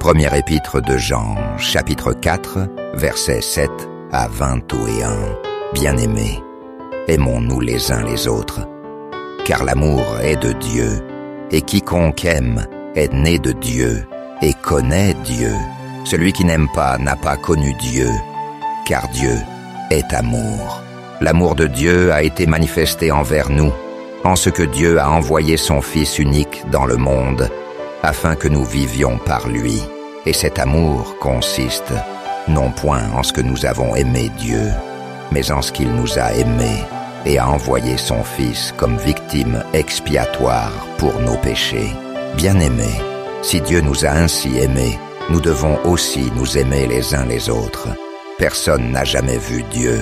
Première épître de Jean, chapitre 4, versets 7 à 21. Bien-aimés, aimons-nous les uns les autres, car l'amour est de Dieu, et quiconque aime est né de Dieu et connaît Dieu. Celui qui n'aime pas n'a pas connu Dieu, car Dieu est amour. L'amour de Dieu a été manifesté envers nous, en ce que Dieu a envoyé son Fils unique dans le monde, afin que nous vivions par lui. Et cet amour consiste, non point en ce que nous avons aimé Dieu, mais en ce qu'il nous a aimés et a envoyé son Fils comme victime expiatoire pour nos péchés. Bien-aimés, si Dieu nous a ainsi aimés, nous devons aussi nous aimer les uns les autres. Personne n'a jamais vu Dieu.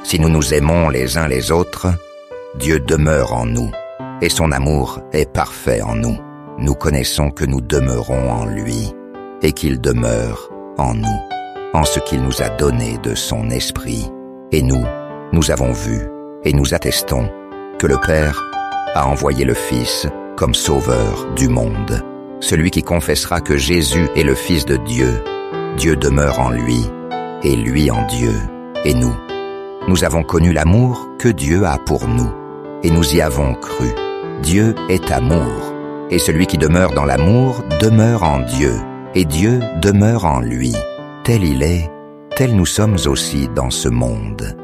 Si nous nous aimons les uns les autres, Dieu demeure en nous, et son amour est parfait en nous. Nous connaissons que nous demeurons en lui, et qu'il demeure en nous, en ce qu'il nous a donné de son esprit. Et nous avons vu, et nous attestons, que le Père a envoyé le Fils comme sauveur du monde. Celui qui confessera que Jésus est le Fils de Dieu, Dieu demeure en lui, et lui en Dieu. Et nous avons connu l'amour que Dieu a pour nous, et nous y avons cru. Dieu est amour, et celui qui demeure dans l'amour demeure en Dieu, et Dieu demeure en lui. Tel il est, tel nous sommes aussi dans ce monde.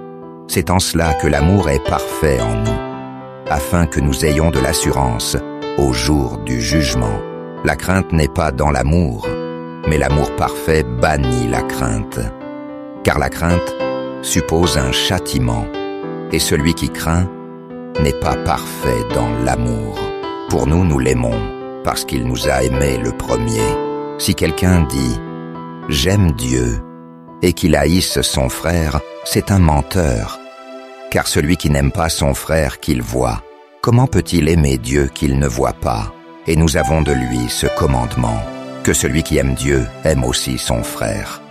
C'est en cela que l'amour est parfait en nous, afin que nous ayons de l'assurance au jour du jugement. La crainte n'est pas dans l'amour, mais l'amour parfait bannit la crainte. Car la crainte suppose un châtiment, et celui qui craint n'est pas parfait dans l'amour. Pour nous, nous l'aimons, parce qu'il nous a aimés le premier. Si quelqu'un dit « J'aime Dieu » et qu'il haïsse son frère, c'est un menteur. Car celui qui n'aime pas son frère qu'il voit, comment peut-il aimer Dieu qu'il ne voit pas? Et nous avons de lui ce commandement, que celui qui aime Dieu aime aussi son frère.